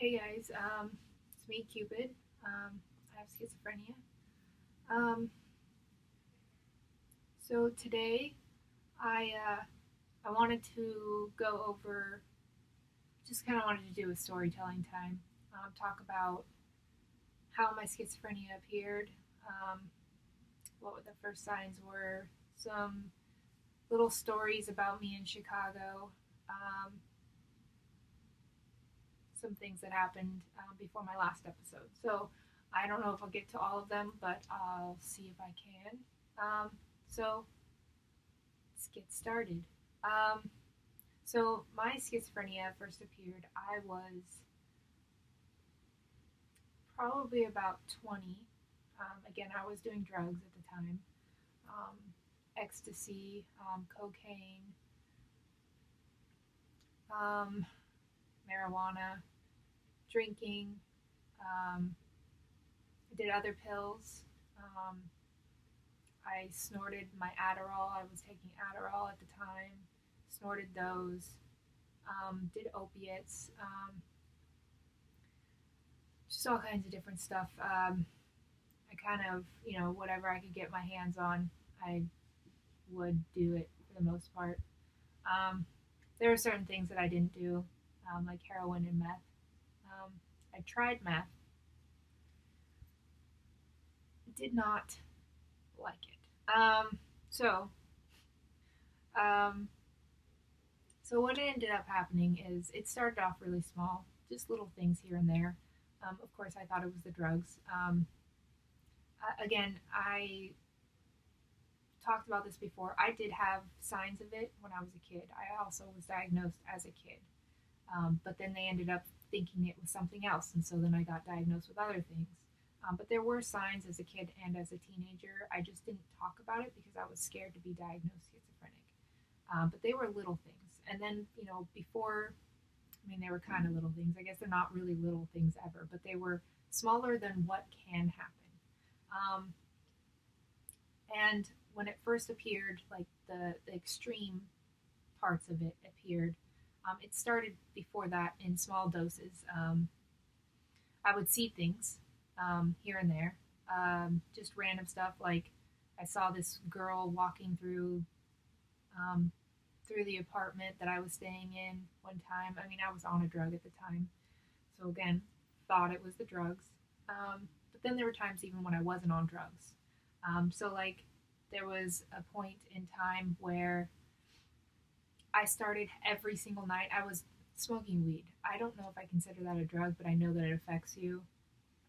Hey guys, it's me, Cupid. I have schizophrenia. Um, so today I wanted to go over, just kind of wanted to do a storytelling time. Talk about how my schizophrenia appeared, um, what the first signs were, some little stories about me in Chicago, um, some things that happened before my last episode. So I don't know if I'll get to all of them, but I'll see if I can. So let's get started. Um, so my schizophrenia first appeared. I was probably about 20. Again, I was doing drugs at the time. Um, Ecstasy, cocaine, um, marijuana, drinking. I did other pills. Um, I snorted my Adderall. I was taking Adderall at the time. Snorted those. Did opiates. Just all kinds of different stuff. I kind of, whatever I could get my hands on, I would do it for the most part. Um, there were certain things that I didn't do, like heroin and meth. Um, I tried meth, did not like it. So, um, so what ended up happening is it started off really small, just little things here and there. Of course, I thought it was the drugs. Again, I talked about this before. I did have signs of it when I was a kid. I also was diagnosed as a kid. But then they ended up thinking it was something else, and so then I got diagnosed with other things. But there were signs as a kid and as a teenager. I just didn't talk about it because I was scared to be diagnosed schizophrenic. But they were little things. And then, before, I mean, they were kind of little things. I guess they're not really little things ever, but they were smaller than what can happen. Um, and when it first appeared, like the extreme parts of it appeared, it started before that in small doses. I would see things here and there, just random stuff. Like I saw this girl walking um, through the apartment that I was staying in one time. I mean, I was on a drug at the time, so again, thought it was the drugs. But then there were times even when I wasn't on drugs. So like there was a point in time where I started every single night. I was smoking weed. I don't know if I consider that a drug, but I know that it affects you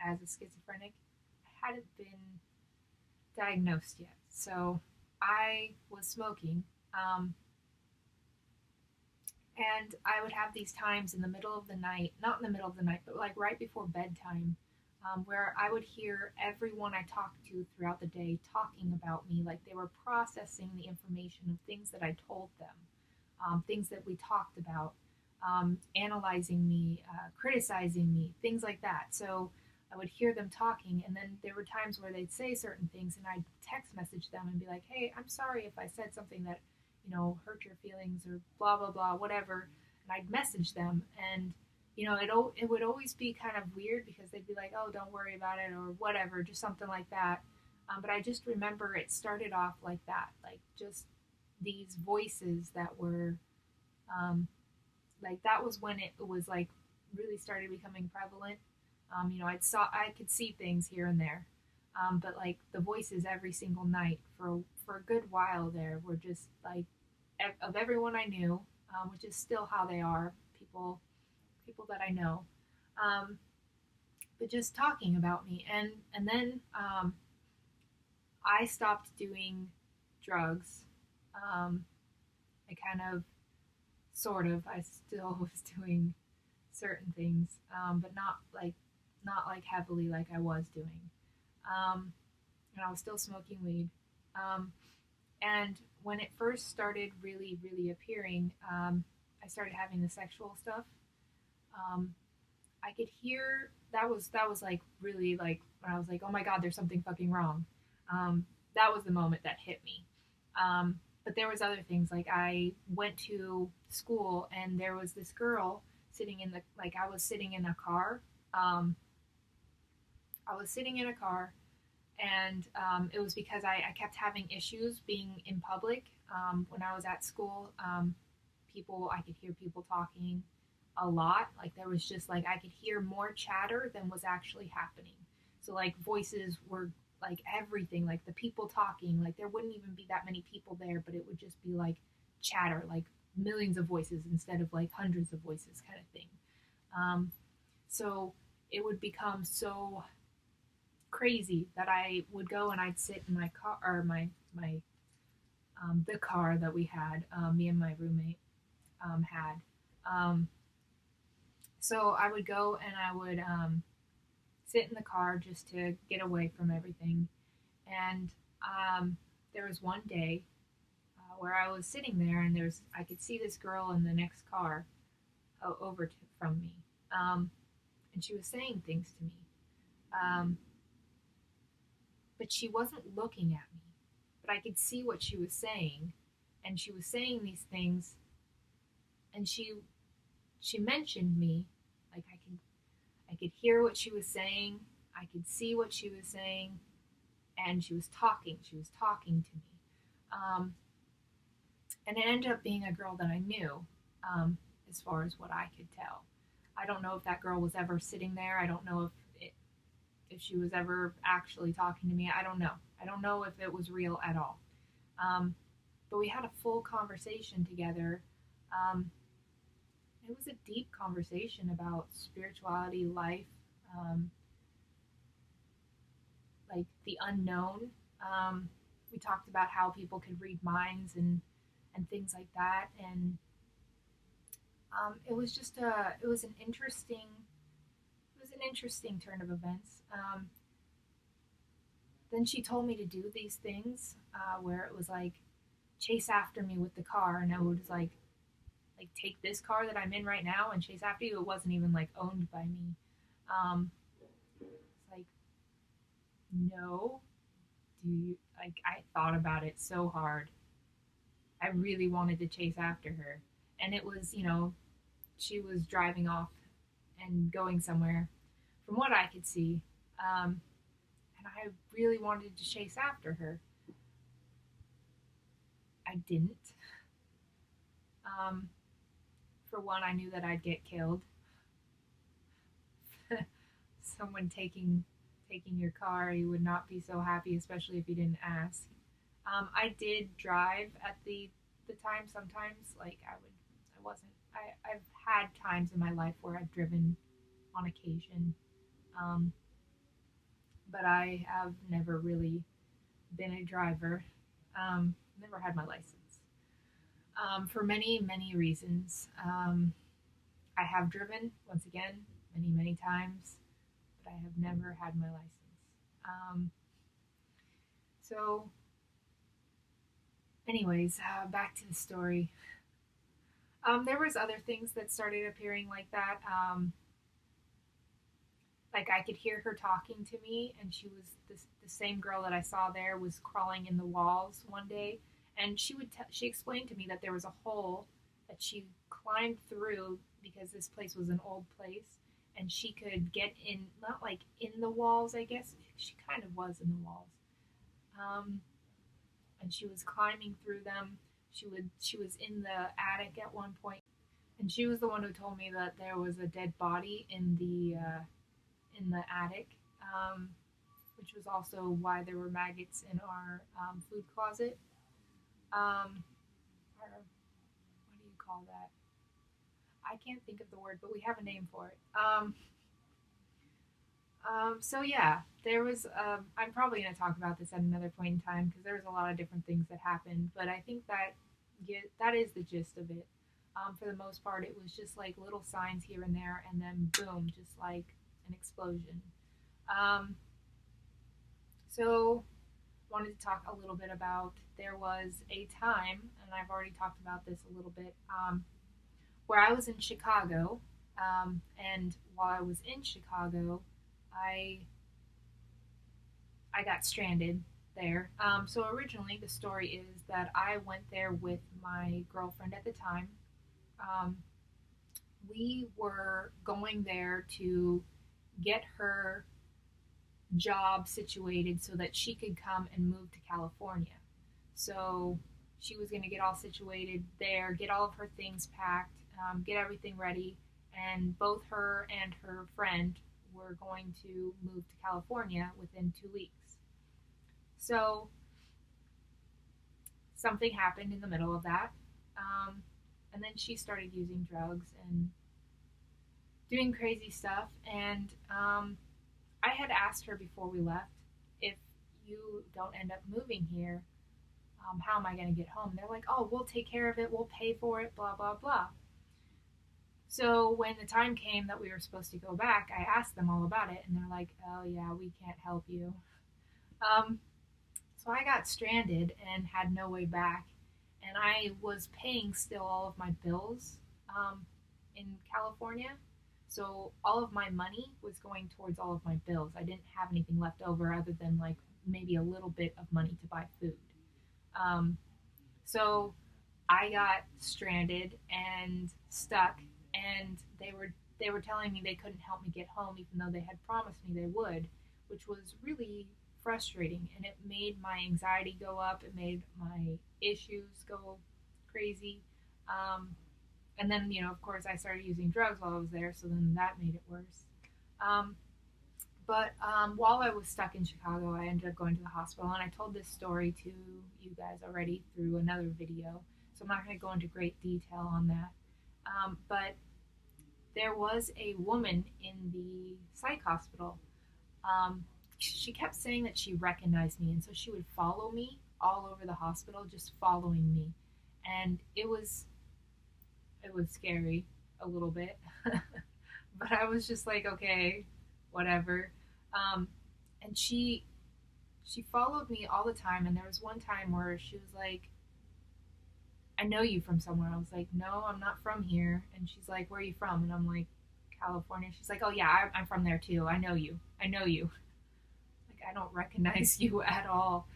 as a schizophrenic. I hadn't been diagnosed yet, so I was smoking. Um, and I would have these times in the middle of the night, not in the middle of the night, but like right before bedtime, where I would hear everyone I talked to throughout the day talking about me, like they were processing the information of things that I told them, things that we talked about, analyzing me, criticizing me, things like that. So I would hear them talking, and then there were times where they'd say certain things, and I'd text message them and be like, "Hey, I'm sorry if I said something that hurt your feelings or blah blah blah, whatever." And I'd message them, and it would always be kind of weird because they'd be like, "Oh, don't worry about it," or whatever, just something like that. But I just remember it started off like that, like just these voices that were like that was when it was like really started becoming prevalent. I could see things here and there, but like the voices every single night for a good while there were just like of everyone I knew, which is still how they are, people that I know, um, but just talking about me, and then I stopped doing drugs. Um, I kind of sort of I still was doing certain things, but not like heavily like I was doing. Um, and I was still smoking weed. Um, and when it first started really, really appearing, I started having the sexual stuff. Um, I could hear that was like really like when I was like, oh my god, there's something fucking wrong. That was the moment that hit me. But there was other things like I went to school and there was this girl sitting in the like I was sitting in a car. Um, I was sitting in a car, and it was because I kept having issues being in public. When I was at school, I could hear people talking a lot. Like there was just like I could hear more chatter than was actually happening. So like voices were like everything, like the people talking, like there wouldn't even be that many people there, but it would just be like chatter, like millions of voices instead of like hundreds of voices kind of thing. Um, so it would become so crazy that I would go and I'd sit in my car or my the car that we had, me and my roommate had. Um, so I would go and I would sit in the car just to get away from everything. And there was one day where I was sitting there and I could see this girl in the next car from me, and she was saying things to me. Um, but she wasn't looking at me. But I could see what she was saying, and she was saying these things, and she mentioned me, like I could hear what she was saying, I could see what she was saying, and she was talking. She was talking to me, and it ended up being a girl that I knew, as far as what I could tell. I don't know if that girl was ever sitting there. I don't know if she was ever actually talking to me. I don't know. I don't know if it was real at all. Um, but we had a full conversation together. Um, it was a deep conversation about spirituality, life, um, like the unknown. We talked about how people could read minds and things like that. And it was just it was an interesting turn of events. Then she told me to do these things where it was like chase after me with the car, and I was like take this car that I'm in right now and chase after you. It wasn't even like owned by me. It's like no, do you like? I thought about it so hard. I really wanted to chase after her, and it was she was driving off and going somewhere, from what I could see. Um, and I really wanted to chase after her. I didn't. Um, for one, I knew that I'd get killed. Someone taking your car, you would not be so happy, especially if you didn't ask. I did drive at the time sometimes. Like I wasn't. I've had times in my life where I've driven on occasion, um, but I have never really been a driver. Never had my license. For many reasons. I have driven once again many times, but I have never had my license. Um, so, anyways, back to the story. There was other things that started appearing like that. Like I could hear her talking to me, and she was the same girl that I saw there was crawling in the walls one day, and she explained to me that there was a hole that she climbed through because this place was an old place, and she could get in, not like in the walls, I guess she kind of was in the walls, um, and she was climbing through them. She was in the attic at one point, and she was the one who told me that there was a dead body in the attic, which was also why there were maggots in our food closet. Or what do you call that? I can't think of the word, but we have a name for it. So yeah, there was. I'm probably going to talk about this at another point in time because there was a lot of different things that happened, but I think that that is the gist of it. For the most part, it was just like little signs here and there, and then boom, just like an explosion. Um, so wanted to talk a little bit about there was a time, and I've already talked about this a little bit, where I was in Chicago, and while I was in Chicago, I I got stranded there. So originally, the story is that I went there with my girlfriend at the time. Um, we were going there to get her job situated so that she could come and move to California. So she was going to get all situated there, get all of her things packed, get everything ready, and both her and her friend were going to move to California within 2 weeks. So something happened in the middle of that. Um, and then she started using drugs and doing crazy stuff. And I had asked her before we left, if you don't end up moving here, how am I going to get home? They're like, oh, we'll take care of it. We'll pay for it, blah, blah, blah. So when the time came that we were supposed to go back, I asked them all about it. And they're like, oh, yeah, we can't help you. Um, so I got stranded and had no way back. And I was paying still all of my bills in California. So all of my money was going towards all of my bills. I didn't have anything left over other than like maybe a little bit of money to buy food. Um, so I got stranded and stuck, and they were telling me they couldn't help me get home, even though they had promised me they would, which was really frustrating, and it made my anxiety go up. It made my issues go crazy. Um, and then, of course, I started using drugs while I was there, so then that made it worse. Um, but while I was stuck in Chicago, I ended up going to the hospital, and I told this story to you guys already through another video, so I'm not going to go into great detail on that. But there was a woman in the psych hospital. She kept saying that she recognized me, and so she would follow me all over the hospital, just following me, and it was scary a little bit, but I was just like, okay, whatever. Um, and she followed me all the time, and there was one time where she was like, I know you from somewhere. I was like, no, I'm not from here. And she's like, where are you from? And I'm like, California. She's like, oh yeah, I'm from there too. I know you. I know you. Like, I don't recognize you at all.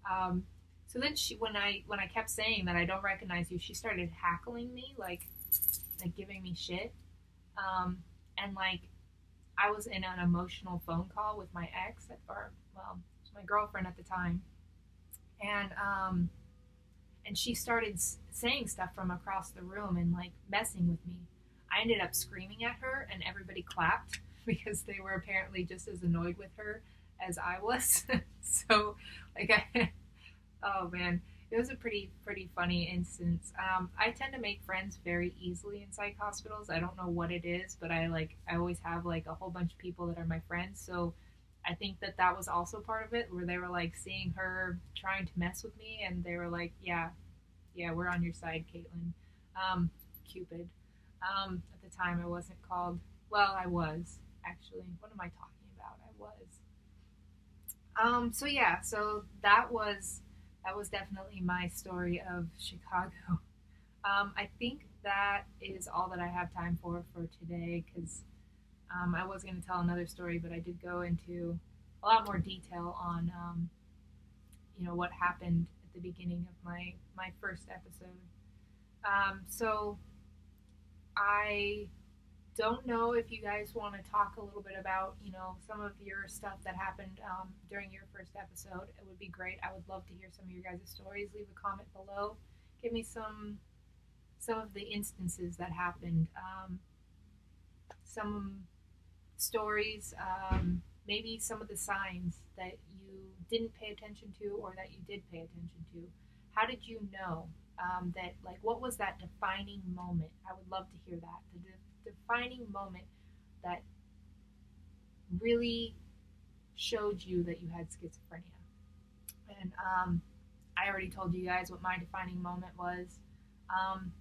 Um, so then when I kept saying that I don't recognize you, she started hackling me, like giving me shit. Um, and like I was in an emotional phone call with my ex, or well, my girlfriend at the time, and she started saying stuff from across the room and like messing with me. I ended up screaming at her, and everybody clapped because they were apparently just as annoyed with her as I was. So, like, oh man, it was a pretty funny instance. I tend to make friends very easily in psych hospitals. I don't know what it is, but I always have like a whole bunch of people that are my friends. So I think that was also part of it, where they were like seeing her trying to mess with me, and they were like, yeah, yeah, we're on your side, Caitlin. Cupid. At the time, I wasn't called. Well, I was actually. What am I talking about? I was. So yeah, so that was definitely my story of Chicago. I think that is all that I have time for today, because I was going to tell another story, but I did go into a lot more detail on what happened at the beginning of my first episode. So I don't know if you guys want to talk a little bit about, some of your stuff that happened during your first episode. It would be great. I would love to hear some of your guys' stories. Leave a comment below. Give me some of the instances that happened. Some stories, maybe some of the signs that you didn't pay attention to or that you did pay attention to. How did you know that, like, what was that defining moment? I would love to hear that. The defining moment that really showed you that you had schizophrenia. And I already told you guys what my defining moment was. Um,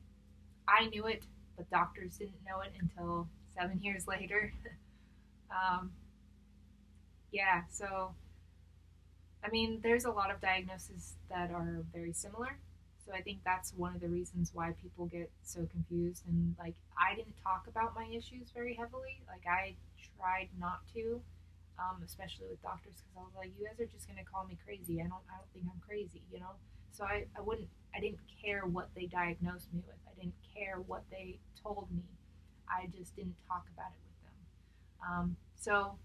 I knew it, but doctors didn't know it until 7 years later. um, yeah, so I mean, there's a lot of diagnoses that are very similar. So I think that's one of the reasons why people get so confused. And like, I didn't talk about my issues very heavily. Like, I tried not to, especially with doctors, because I was like, you guys are just gonna call me crazy. I don't think I'm crazy. So I didn't care what they diagnosed me with. I didn't care what they told me. I just didn't talk about it with them. So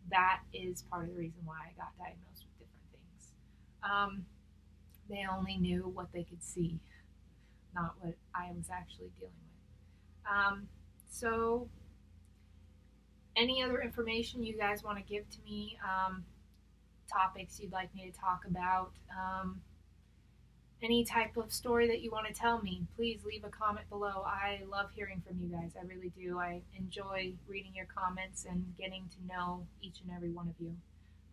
that is part of the reason why I got diagnosed with different things. They only knew what they could see, not what I was actually dealing with. So, any other information you guys want to give to me, topics you'd like me to talk about, any type of story that you want to tell me, please leave a comment below. I love hearing from you guys. I really do. I enjoy reading your comments and getting to know each and every one of you.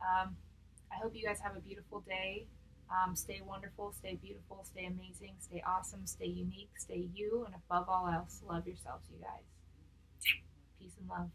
I hope you guys have a beautiful day. Stay wonderful, stay beautiful, stay amazing, stay awesome, stay unique, stay you, and above all else, love yourselves, you guys. Peace and love.